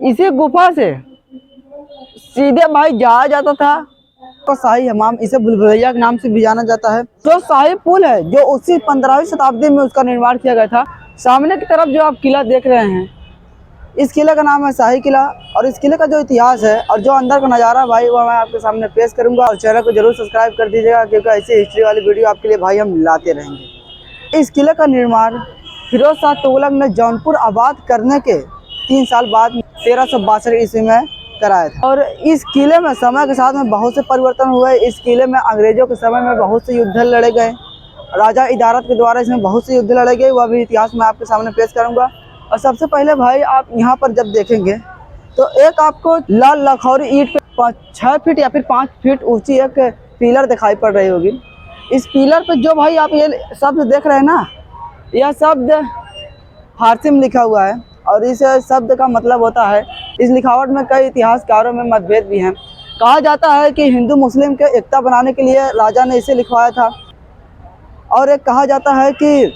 इसी गुफा से सीधे भाई जाया जाता था तो शाही हमाम, इसे भूलभुलैया के नाम से भी जाना जाता है। जो शाही पुल है जो उसी 15वीं शताब्दी में उसका निर्माण किया गया था। सामने की तरफ जो आप किला देख रहे हैं, इस किले का नाम है शाही किला। और इस किले का जो इतिहास है और जो अंदर का नज़ारा भाई वो मैं आपके सामने पेश करूंगा। और चैनल को जरूर सब्सक्राइब कर दीजिएगा क्योंकि ऐसी हिस्ट्री वाली वीडियो आपके लिए भाई हम लाते रहेंगे। इस किले का निर्माण फिरोज शाह तुगलक ने जौनपुर आबाद करने के 3 साल बाद 1362 ईस्वी में कराया था। और इस किले में समय के साथ में बहुत से परिवर्तन हुए। इस किले में अंग्रेजों के समय में बहुत से युद्ध लड़े गए, राजा इदारत के द्वारा इसमें बहुत से युद्ध लड़े गए, वह भी इतिहास में आपके सामने पेश करूंगा। और सबसे पहले भाई आप यहाँ पर जब देखेंगे तो एक आपको लाल लखौरी ईंट पे 6 फीट या फिर 5 फीट ऊंची एक पिलर दिखाई पड़ रही होगी। इस पिलर पे जो भाई आप ये शब्द देख रहे हैं ना, यह शब्द फारसी में लिखा हुआ है और इस शब्द का मतलब होता है, इस लिखावट में कई इतिहासकारों में मतभेद भी हैं। कहा जाता है कि हिंदू मुस्लिम के एकता बनाने के लिए राजा ने इसे लिखवाया था। और एक कहा जाता है कि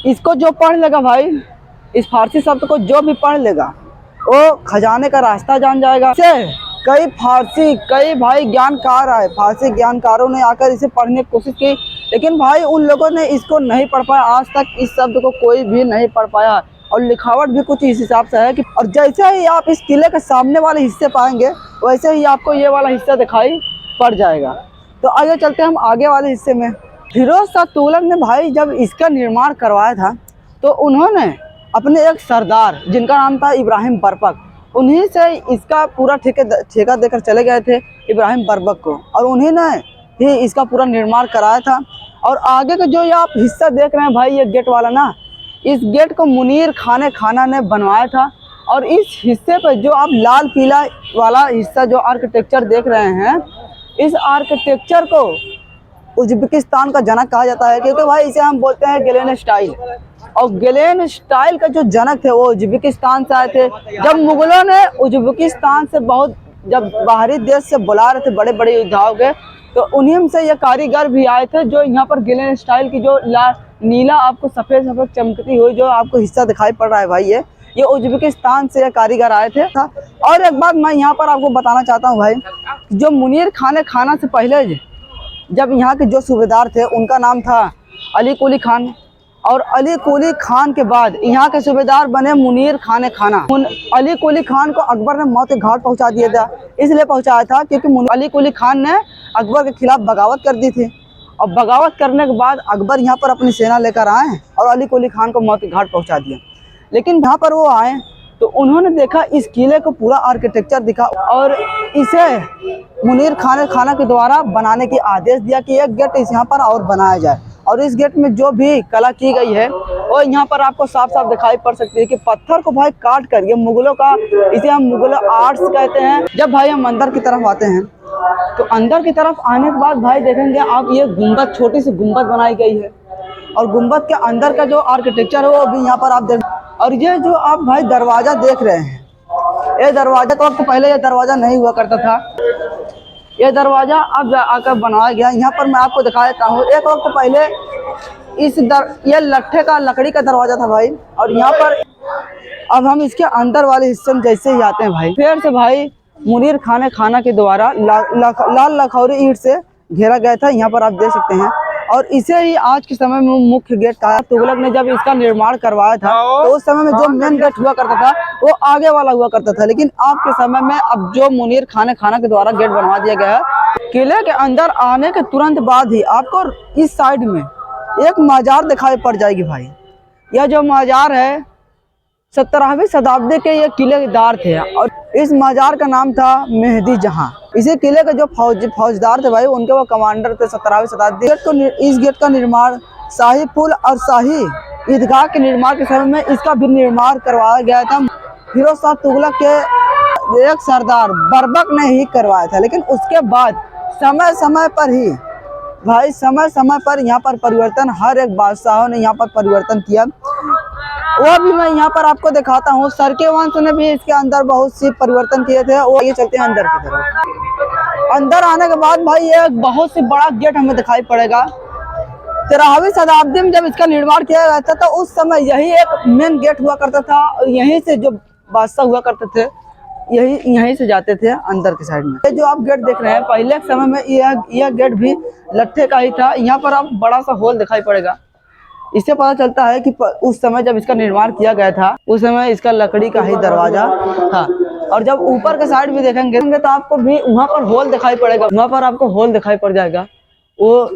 इसको जो पढ़ लेगा भाई, इस फारसी शब्द को जो भी पढ़ लेगा वो खजाने का रास्ता जान जाएगा। इसे कई भाई ज्ञानकार आए, फारसी ज्ञानकारों ने आकर इसे पढ़ने की कोशिश की, लेकिन भाई उन लोगों ने इसको नहीं पढ़ पाया। आज तक इस शब्द को कोई भी नहीं पढ़ पाया और लिखावट भी कुछ इस हिसाब से है कि और जैसे ही आप इस किले के सामने वाले हिस्से पाएंगे वैसे ही आपको ये वाला हिस्सा दिखाई पड़ जाएगा। तो आइए चलते हैं हम आगे वाले हिस्से में। फिरोज शाह तुगलक ने भाई जब इसका निर्माण करवाया था तो उन्होंने अपने एक सरदार जिनका नाम था इब्राहिम बरबक, उन्हीं से इसका पूरा ठेका देकर चले गए थे इब्राहिम बरबक को, और उन्हीं ने ही इसका पूरा निर्माण कराया था। और आगे का जो ये आप हिस्सा देख रहे हैं भाई, ये गेट वाला ना, इस गेट को मुनीर खाना ने बनवाया था। और इस हिस्से पर जो आप लाल पीला वाला हिस्सा जो आर्किटेक्चर देख रहे हैं, इस आर्किटेक्चर को उज्बेकिस्तान का जनक कहा जाता है, क्योंकि भाई इसे हम बोलते हैं गेलेन स्टाइल। और गेलेन स्टाइल का जो जनक थे वो उज्बेकिस्तान से आए थे। जब मुगलों ने उज्बेकिस्तान से बहुत जब बाहरी देश से बुला रहे थे बड़े बड़े योद्धाओं के, तो उन्हीं से ये कारीगर भी आए थे जो यहाँ पर गेलेन स्टाइल की जो नीला आपको सफ़ेद सफ़ेद चमकती हुई जो आपको हिस्सा दिखाई पड़ रहा है भाई, ये उज्बेकिस्तान से ये कारीगर आए थे। और एक बात मैं यहाँ पर आपको बताना चाहता हूँ भाई, जो मुनीर खाना से पहले जब यहाँ के जो सूबेदार थे उनका नाम था अली कुली खान, और अली कुली खान के बाद यहाँ के सूबेदार बने मुनीर खाना। अली कुली खान को अकबर ने मौत के घाट पहुँचा दिया था। इसलिए पहुँचाया था क्योंकि अली कुली खान ने अकबर के खिलाफ बगावत कर दी थी, और बगावत करने के बाद अकबर यहाँ पर अपनी सेना लेकर आए और अली कुली खान को मौत के घाट पहुँचा दिया। लेकिन यहाँ पर वो आए तो उन्होंने देखा इस किले को पूरा आर्किटेक्चर दिखा और इसे मुनीर खाना के द्वारा बनाने की आदेश दिया कि एक गेट इस यहाँ पर और बनाया जाए। और इस गेट में जो भी कला की गई है वो यहाँ पर आपको साफ साफ दिखाई पड़ सकती है कि पत्थर को भाई काट कर, ये मुगलों का, इसे हम मुगल आर्ट्स कहते हैं। जब भाई हम अंदर की तरफ आते हैं तो अंदर की तरफ आने के बाद भाई देखेंगे आप, ये गुंबद, छोटी सी गुंबद बनाई गई है और गुंबद के अंदर का जो आर्किटेक्चर है वो भी यहाँ पर आप देख। और ये जो आप भाई दरवाजा देख रहे हैं, ये दरवाजा तो वक्त पहले ये दरवाजा नहीं हुआ करता था, ये दरवाजा अब आकर बनवाया गया। यहाँ पर मैं आपको दिखा देता हूँ, एक वक्त पहले ये लकड़ी का दरवाजा था भाई। और यहाँ पर अब हम इसके अंदर वाले हिस्से में जैसे ही आते हैं भाई, फिर से भाई मुनीर खाना के द्वारा लाल लखौरी ईंट से घेरा गया था, यहाँ पर आप देख सकते हैं। और इसे ही आज के समय में मुख्य गेट था। तुगलक ने जब इसका निर्माण करवाया था तो उस समय में जो मेन गेट हुआ करता था वो आगे वाला हुआ करता था, लेकिन आज के समय में अब जो मुनीर खाना के द्वारा गेट बनवा दिया गया है। किले के अंदर आने के तुरंत बाद ही आपको इस साइड में एक मजार दिखाई पड़ जाएगी भाई। यह जो मजार है 17वीं शताब्दी के ये किलेदार थे और इस मजार का नाम था मेहदी जहां। इसी किले के जो फौजदार थे भाई, उनके वो कमांडर थे 17वीं शताब्दी। इस गेट का निर्माण शाही पुल और शाही ईदगाह के निर्माण के समय में इसका भी निर्माण करवाया गया था। फिरोज शाह तुगलक के एक सरदार बरबक ने ही करवाया था, लेकिन उसके बाद समय समय पर यहाँ पर परिवर्तन, हर एक बादशाहों ने यहाँ पर परिवर्तन किया। वो भी मैं यहाँ पर आपको दिखाता हूँ। सरके वंश ने भी इसके अंदर बहुत सी परिवर्तन किए थे। वो ये चलते हैं अंदर की तरफ। अंदर आने के बाद भाई ये बहुत सी बड़ा गेट हमें दिखाई पड़ेगा। 13वीं शताब्दी में जब इसका निर्माण किया गया था तो उस समय यही एक मेन गेट हुआ करता था और यहीं से जो बादशाह हुआ करते थे यहीं से जाते थे अंदर के साइड में। ये जो आप गेट देख रहे हैं, पहले के समय में यह गेट भी लट्ठे का ही था। यहाँ पर आप बड़ा सा होल दिखाई पड़ेगा। इससे पता चलता है कि उस समय जब इसका निर्माण किया गया था उस समय इसका लकड़ी का ही दरवाजा था। और जब ऊपर के साइड भी देखेंगे तो आपको भी वहाँ पर होल दिखाई पड़ेगा, वहाँ पर आपको होल दिखाई पड़ जाएगा। वो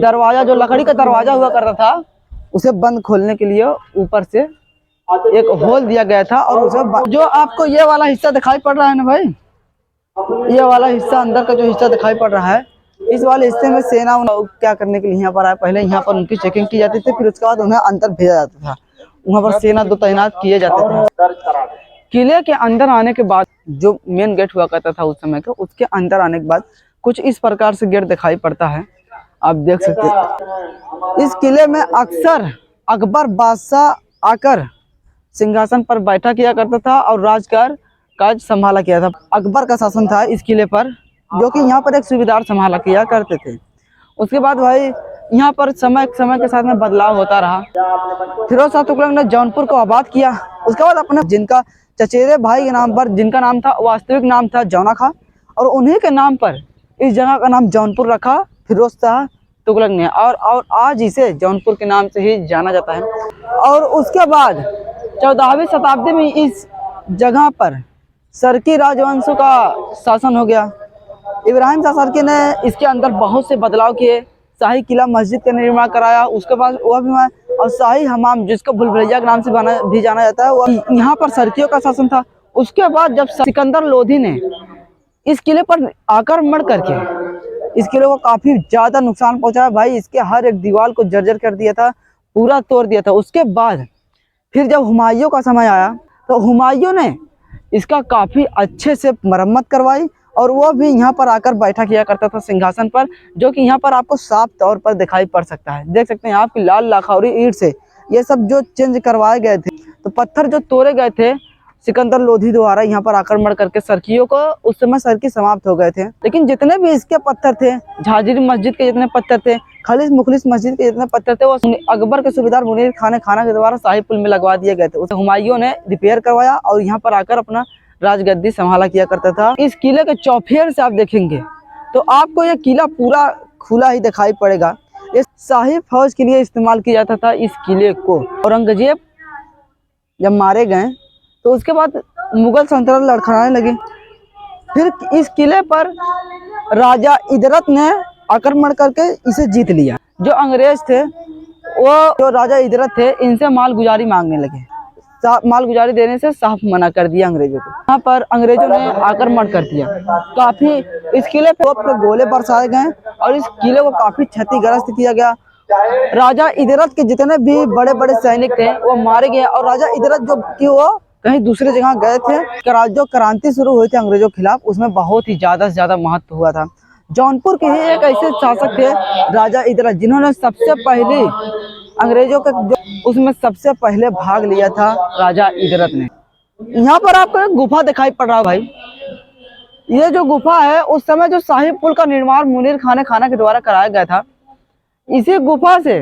दरवाजा जो लकड़ी का दरवाजा हुआ करता था उसे बंद खोलने के लिए ऊपर से एक होल दिया गया था। और उसे जो आपको ये वाला हिस्सा दिखाई पड़ रहा है ना भाई, ये वाला हिस्सा अंदर का जो हिस्सा दिखाई पड़ रहा है, इस वाले हिस्से में सेना क्या करने के लिए यहाँ पर आया। पहले यहाँ पर उनकी चेकिंग की जाती थी, फिर उसके बाद उन्हें अंदर भेजा जाता था। वहाँ पर सेना 2 तैनात किए जाते थे। किले के अंदर आने के बाद जो मेन गेट हुआ करता था उस समय का, उसके अंदर आने के बाद कुछ इस प्रकार से गेट दिखाई पड़ता है, आप देख सकते हैं। इस किले में अक्सर अकबर बादशाह आकर सिंहासन पर बैठा किया करता था और काज संभाला किया था। अकबर का शासन था इस किले पर, जो कि यहाँ पर एक सूबेदार संभाला किया करते थे। उसके बाद भाई यहाँ पर समय के साथ में बदलाव होता रहा। फिरोज शाह तुगलक ने जौनपुर को आबाद किया। उसके बाद अपने जिनका चचेरे भाई के नाम पर, जिनका नाम था वास्तविक नाम था जौना खां, और उन्हीं के नाम पर इस जगह का नाम जौनपुर रखा फिरोज शाह तुगलक ने। और आज इसे जौनपुर के नाम से ही जाना जाता है। और उसके बाद 14वीं शताब्दी में इस जगह पर सरकी राजवंशों का शासन हो गया। इब्राहिम शाह सरकी ने इसके अंदर बहुत से बदलाव किए। शाही किला मस्जिद का निर्माण कराया, उसके बाद वह भी और शाही हमाम जिसको भूल-भुलैया के नाम से भी जाना जाता है, वह यहाँ पर सरकियों का शासन था। उसके बाद जब सिकंदर लोधी ने इस किले पर आक्रमण करके इस किले को काफी ज्यादा नुकसान पहुंचाया भाई, इसके हर एक दीवार को जर्जर कर दिया था, पूरा तोड़ दिया था। उसके बाद फिर जब हुमायूं का समय आया तो हुमायूं ने इसका काफी अच्छे से मरम्मत करवाई और वह भी यहाँ पर आकर बैठा किया करता था सिंहासन पर, जो कि यहाँ पर आपको साफ तौर पर दिखाई पड़ सकता है। देख सकते हैं आपकी लाल लाखौरी ईंट से ये सब जो चेंज करवाए गए थे, तो पत्थर जो तोड़े गए थे सिकंदर लोधी द्वारा यहाँ पर आक्रमण करके सरकियों को, उस समय सरकी समाप्त हो गए थे। लेकिन जितने भी इसके पत्थर थे, झांझरी मस्जिद के जितने पत्थर थे, खालिस मुखलिस मस्जिद के जितने पत्थर थे, वो अकबर के सूबेदार मुनीर खान के द्वारा शाही पुल में लगवा दिए गए थे। उसे हुमायूं ने रिपेयर करवाया और यहाँ पर आकर अपना राजगद्दी संभाला किया करता था। इस किले के चौफेर से आप देखेंगे तो आपको यह किला पूरा खुला ही दिखाई पड़ेगा। इस शाही फौज के लिए इस्तेमाल किया जाता था इस किले को। औरंगजेब जब मारे गए तो उसके बाद मुगल सल्तनत लड़खड़ाने लगी। फिर इस किले पर राजा इदरत ने आक्रमण करके इसे जीत लिया। जो अंग्रेज थे, वो जो राजा इदरत थे, इनसे मालगुजारी मांगने लगे। मालगुजारी देने से साफ मना कर दिया अंग्रेजों को। यहाँ पर अंग्रेजों ने आक्रमण कर दिया। काफी इस किले पे गोले बरसाए गए और इस किले को काफी क्षतिग्रस्त किया गया। राजा इदरत के जितने भी बड़े बड़े सैनिक थे वो मारे गए और राजा इदरत जो कि वो कहीं दूसरी जगह गए थे। जो क्रांति शुरू हुई थी अंग्रेजों के खिलाफ, उसमें बहुत ही ज्यादा से ज्यादा महत्व हुआ था। जौनपुर के ही एक ऐसे शासक थे राजा इदरत, जिन्होंने सबसे पहले अंग्रेजों के उसमें सबसे पहले भाग लिया था राजा इदरत ने। यहाँ पर आपको एक गुफा दिखाई पड़ रहा है भाई। ये जो गुफा है, उस समय जो शाही पुल का निर्माण मुनीर खान के द्वारा कराया गया था, इसी गुफा से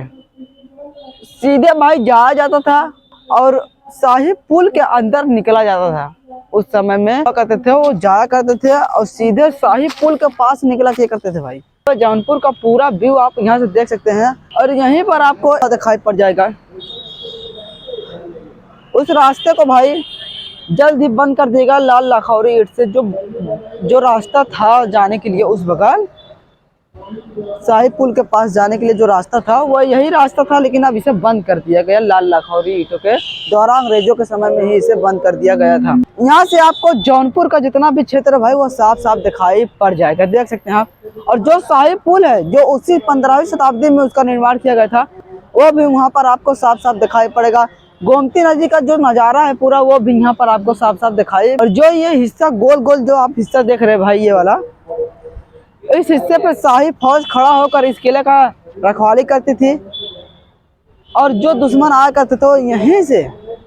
सीधे भाई जाया जाता था और शाही पुल के अंदर निकला जाता था। उस समय में करते थे, वो जाया करते थे और सीधे शाही पुल के पास निकला किया करते थे भाई। तो जौनपुर का पूरा व्यू आप यहाँ से देख सकते हैं और यहीं पर आपको दिखाई पड़ जाएगा। उस रास्ते को भाई जल्द ही बंद कर देगा लाल लाखौरी ईंट से। जो रास्ता था जाने के लिए उस बगल शाही पुल के पास जाने के लिए जो रास्ता था, वह यही रास्ता था, लेकिन अब इसे बंद कर दिया गया लाल लाखौरी ईंटों के द्वारा। अंग्रेजों के समय में ही इसे बंद कर दिया गया था। यहाँ से आपको जौनपुर का जितना भी क्षेत्र है भाई, वो साफ साफ दिखाई पड़ जाएगा, देख सकते हैं आप। और जो शाही पुल है, जो उसी 15वीं शताब्दी में उसका निर्माण किया गया था, वो भी वहाँ पर आपको साफ साफ दिखाई पड़ेगा। गोमती नदी का जो नजारा है पूरा, वो भी यहाँ पर आपको साफ साफ दिखाई। और जो ये हिस्सा गोल गोल जो आप हिस्सा देख रहे हैं भाई, ये वाला, इस हिस्से पे शाही फौज खड़ा होकर इस किले का रखवाली करती थी और जो दुश्मन आया करते थे यहीं से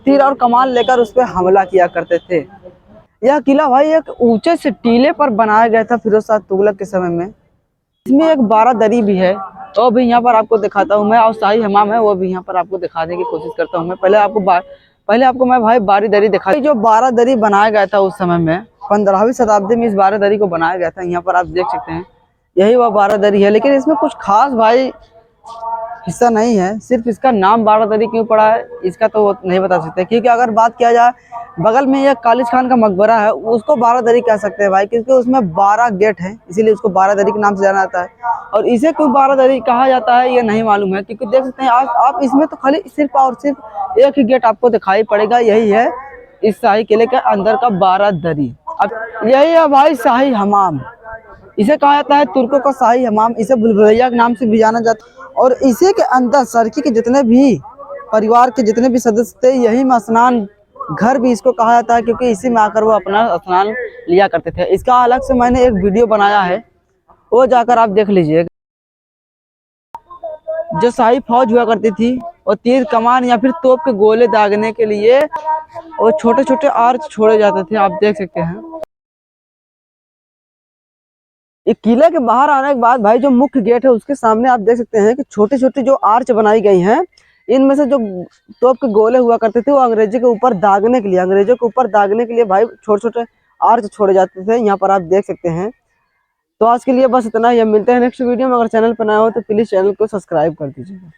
तीर और कमान लेकर उस पर हमला किया करते थे। यह किला भाई एक ऊंचे से टीले पर बनाया गया था फिरोज शाह तुगलक के समय में। इसमें एक 12 दरी भी है, तो भी यहाँ पर आपको दिखाता हूँ मैं, और शाही हमाम है वो भी यहाँ पर आपको दिखाने की कोशिश करता हूँ मैं। पहले आपको पहले आपको मैं भाई बारादरी दिखा, जो बारादरी बनाया गया था उस समय में 15वीं शताब्दी में इस बारादरी को बनाया गया था। यहाँ पर आप देख सकते हैं यही वह बारादरी है, लेकिन इसमें कुछ खास भाई हिस्सा नहीं है। सिर्फ इसका नाम बारादरी क्यों पड़ा है इसका तो नहीं बता सकते, क्योंकि अगर बात किया जाए बगल में एक कालिज खान का मकबरा है, उसको बारादरी कह सकते हैं भाई, क्योंकि उसमें 12 गेट हैं, इसीलिए उसको बारादरी के नाम से जाना जाता है। और इसे क्यों बारादरी कहा जाता है ये नहीं मालूम है, क्योंकि देख सकते हैं आज आप इसमें तो खाली सिर्फ और सिर्फ एक ही गेट आपको दिखाई पड़ेगा, यही है इस शाही किले के अंदर का बारादरी। अब यही है भाई शाही हमाम, इसे कहा जाता है तुर्कों का शाही हमाम, इसे भूलभुलैया के नाम से भी जाना जाता है। और इसी के अंदर सरकी के जितने भी परिवार के जितने भी सदस्य थे, यही में स्नान घर भी इसको कहा जाता है, क्योंकि इसी में आकर वो अपना स्नान लिया करते थे। इसका अलग से मैंने एक वीडियो बनाया है, वो जाकर आप देख लीजिएगा। जो शाही फौज हुआ करती थी और तीर कमान या फिर तोप के गोले दागने के लिए वो छोटे छोटे आर्च छोड़े जाते थे, आप देख सकते हैं। एक किले के बाहर आने के बाद भाई जो मुख्य गेट है उसके सामने आप देख सकते हैं कि छोटी छोटी जो आर्च बनाई गई हैं, इनमें से जो तोप के गोले हुआ करते थे वो अंग्रेजों के ऊपर दागने के लिए भाई छोटे छोटे आर्च छोड़े जाते थे, यहाँ पर आप देख सकते हैं। तो आज के लिए बस इतना ही, मिलते हैं नेक्स्ट वीडियो में। अगर चैनल पर नया हो तो प्लीज चैनल को सब्सक्राइब कर दीजिएगा।